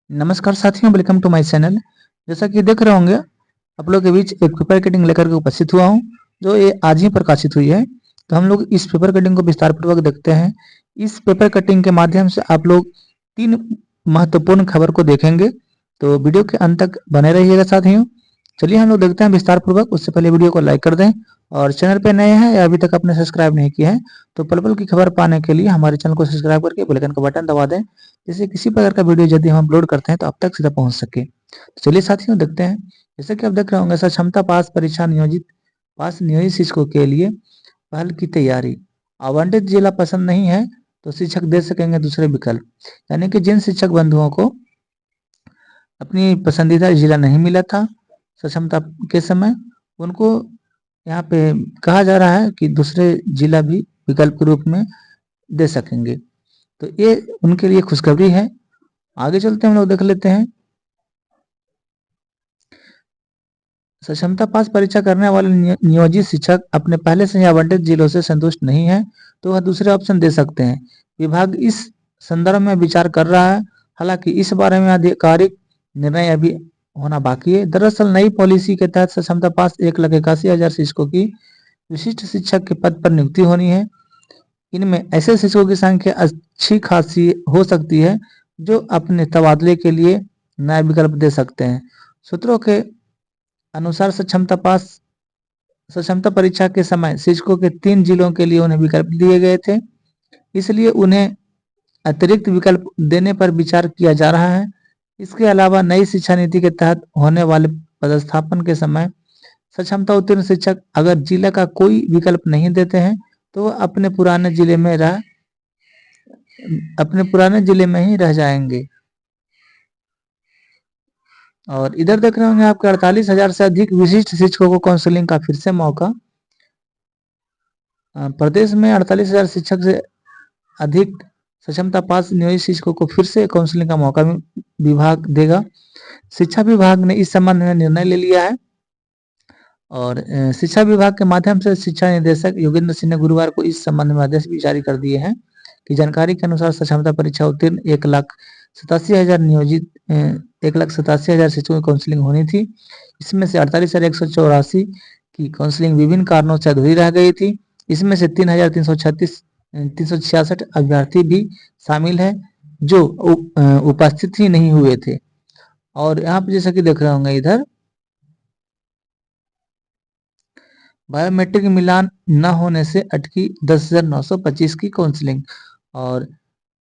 नमस्कार साथियों, welcome to my channel. जैसा कि देख रहे होंगे, आप लोग के बीच एक पेपर कटिंग लेकर के उपस्थित हुआ हूं, जो ये आज ही प्रकाशित हुई है। तो हम लोग इस पेपर कटिंग को विस्तार पूर्वक देखते हैं। इस पेपर कटिंग के माध्यम से आप लोग 3 महत्वपूर्ण खबर को देखेंगे, तो वीडियो के अंत तक बने रहिएगा साथियों। चलिए हम लोग देखते हैं विस्तार पूर्वक। उससे पहले वीडियो को लाइक कर दें, और चैनल पे नए हैं या अभी तक आपने सब्सक्राइब नहीं किया है तो पल पल की खबर पाने के लिए हमारे चैनल को सब्सक्राइब करके बेल आइकन का बटन दबा दें, जिससे किसी प्रकार का वीडियो यदि हम अपलोड करते हैं तो आप तक सीधा पहुंच सके। तो चलिए साथियों देखते हैं। जैसे कि आप देख रहे होंगे, सक्षमता पास परीक्षा नियोजित शिक्षकों के लिए पहल की तैयारी। आवंटित जिला पसंद नहीं है तो शिक्षक दे सकेंगे दूसरे विकल्प। यानी कि जिन शिक्षक बंधुओं को अपनी पसंदीदा जिला नहीं मिला था सक्षमता के समय, उनको यहाँ पे कहा जा रहा है कि दूसरे जिला भी विकल्प के रूप में दे सकेंगे। तो ये उनके लिए खुशखबरी है। आगे चलते हम लोग देख लेते हैं। सक्षमता पास परीक्षा करने वाले नियोजित शिक्षक अपने पहले से ही आवंटित जिलों से संतुष्ट नहीं है तो वह दूसरे ऑप्शन दे सकते हैं। विभाग इस संदर्भ में विचार कर रहा है, हालांकि इस बारे में आधिकारिक निर्णय अभी होना बाकी है। दरअसल नई पॉलिसी के तहत सक्षमता पास 1,81,000 शिक्षकों की विशिष्ट शिक्षक के पद पर नियुक्ति होनी है। इनमें ऐसे शिक्षकों की संख्या अच्छी खासी हो सकती है जो अपने तबादले के लिए नया विकल्प दे सकते हैं। सूत्रों के अनुसार सक्षमता परीक्षा के समय शिक्षकों के 3 जिलों के लिए उन्हें विकल्प दिए गए थे, इसलिए उन्हें अतिरिक्त विकल्प देने पर विचार किया जा रहा है। इसके अलावा नई शिक्षा नीति के तहत होने वाले पदस्थापन के समय सक्षमता उत्तीर्ण शिक्षक अगर जिला का कोई विकल्प नहीं देते हैं तो वह अपने पुराने जिले में ही रह जाएंगे। और इधर देख रहे होंगे आपके 48,000 से अधिक विशिष्ट शिक्षकों को काउंसलिंग का फिर से मौका। प्रदेश में 48,000 शिक्षक से अधिक सक्षमता पास नियोजित शिक्षकों को फिर से काउंसलिंग का मौका विभाग देगा। शिक्षा विभाग ने इस संबंध में निर्णय ले लिया है, और शिक्षा विभाग के माध्यम से शिक्षा निदेशक योगेंद्र सिंह ने गुरुवार को इस संबंध में आदेश भी जारी कर दिए हैं कि जानकारी के अनुसार सक्षमता परीक्षा उत्तीर्ण 1,87,000 शिक्षकों की काउंसलिंग होनी थी। इसमें से 48,184 की काउंसलिंग विभिन्न कारणों से अधूरी रह गई थी। इसमें से 3,366 अभ्यर्थी भी शामिल है जो उपस्थित ही नहीं हुए थे। और यहाँ पे जैसा कि देख रहे होंगे, इधर बायोमेट्रिक मिलान न होने से अटकी 10,925 की काउंसलिंग। और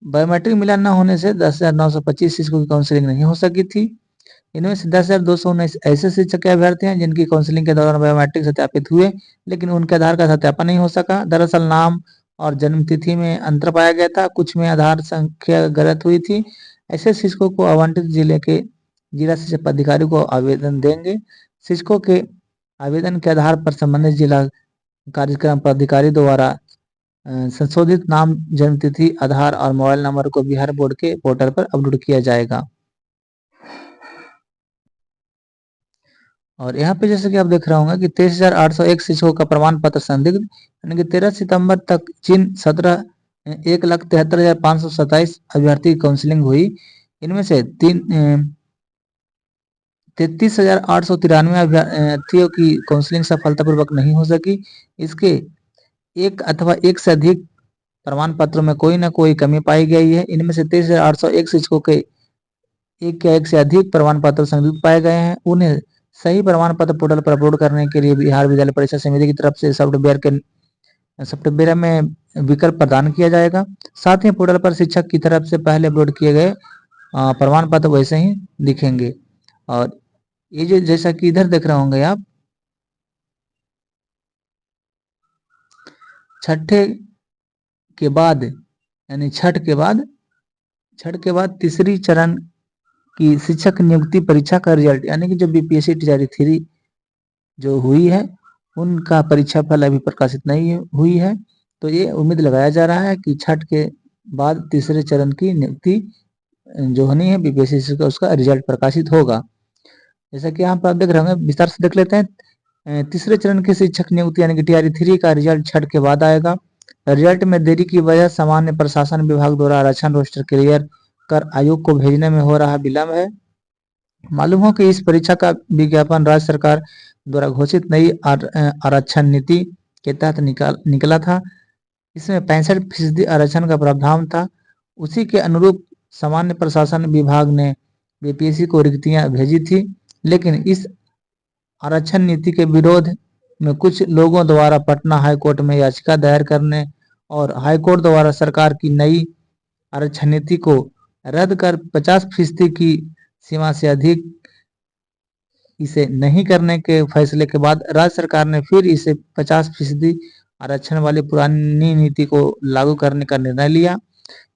बायोमेट्रिक मिलान न होने से 10,925 शिक्षकों की काउंसलिंग नहीं हो सकी थी। इनमें से 10,219 ऐसे शिक्षक के अभ्यर्थी हैं जिनकी काउंसलिंग के दौरान बायोमेट्रिक सत्यापित हुए, लेकिन उनके आधार का सत्यापन नहीं हो सका। दरअसल नाम और जन्म तिथि में अंतर पाया गया था, कुछ में आधार संख्या गलत हुई थी। ऐसे शिक्षकों को आवंटित जिला शिक्षा पदाधिकारी को आवेदन देंगे। शिक्षकों के आवेदन के आधार पर संबंधित जिला कार्यक्रम पदाधिकारी द्वारा संशोधित नाम, जन्म तिथि, आधार और मोबाइल नंबर को बिहार बोर्ड के पोर्टल पर अपलोड किया जाएगा। और यहाँ पे जैसे कि आप देख रहे होंगे कि 23,801 शिक्षकों का प्रमाण पत्र संदिग्ध, यानी कि 13 सितंबर तक जिन 1,73,527 अभ्यर्थी की काउंसलिंग हुई, इनमें से 33,893 अभ्यर्थियों की काउंसलिंग सफलतापूर्वक नहीं हो सकी। इसके एक अथवा एक से अधिक प्रमाण पत्रों में कोई न कोई कमी पाई गई है। इनमें से 23,801 शिक्षकों के एक या एक से अधिक प्रमाण पत्र संदिग्ध पाए गए हैं। उन्हें सही प्रमाण पत्र पोर्टल पर अपलोड करने के लिए बिहार विद्यालय परीक्षा समिति की तरफ से सॉफ्टवेयर में विकल्प प्रदान किया जाएगा। साथ ही पोर्टल पर शिक्षक की तरफ से पहले अपलोड किए गए प्रमाण पत्र वैसे ही दिखेंगे। और ये जो जैसा कि इधर देख रहे होंगे आप, छठ के बाद तीसरी चरण की शिक्षक नियुक्ति परीक्षा का रिजल्ट, यानी कि जो बीपीएससी टीआरई 3 जो हुई है उनका परीक्षा फल अभी प्रकाशित नहीं हुई है। तो ये उम्मीद लगाया जा रहा है कि छठ के बाद तीसरे चरण की नियुक्ति जो होनी है बीपीएससी का, उसका रिजल्ट प्रकाशित होगा। जैसा कि यहाँ पर आप देख रहे होंगे, विस्तार से देख लेते हैं। तीसरे चरण की शिक्षक नियुक्ति यानी कि टीआरई 3 का रिजल्ट छठ के बाद आएगा। रिजल्ट में देरी की वजह सामान्य प्रशासन विभाग द्वारा आरक्षण रोस्टर क्लियर कर आयोग को भेजने में हो रहा विलंब है। मालूम हो कि इस परीक्षा का विज्ञापन राज्य सरकार द्वारा घोषित नई आरक्षण नीति के तहत निकला था। इसमें 65% आरक्षण का प्रावधान था। उसी के अनुरूप सामान्य प्रशासन विभाग ने बीपीएससी को रिक्तियां भेजी थी, लेकिन इस आरक्षण नीति के विरोध में कुछ लोगों द्वारा पटना हाईकोर्ट में याचिका दायर करने और हाईकोर्ट द्वारा सरकार की नई आरक्षण नीति को रद्द कर 50% की सीमा से अधिक इसे नहीं करने के फैसले के बाद राज्य सरकार ने फिर इसे 50% आरक्षण वाली पुरानी नीति को लागू करने का निर्णय लिया।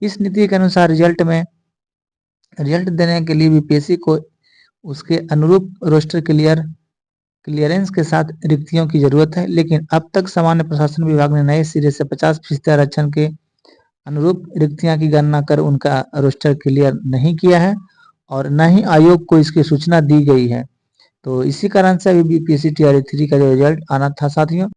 इस नीति के अनुसार रिजल्ट देने के लिए बीपीएससी को उसके अनुरूप रोस्टर क्लियरेंस के साथ रिक्तियों की जरूरत है, लेकिन अब तक सामान्य प्रशासन विभाग ने नए सिरे से 50% आरक्षण के अनुरूप रिक्तियां की गणना कर उनका रोस्टर क्लियर नहीं किया है और न ही आयोग को इसकी सूचना दी गई है। तो इसी कारण से अभी बीपीएससी टीआरई 3 का जो रिजल्ट आना था साथियों,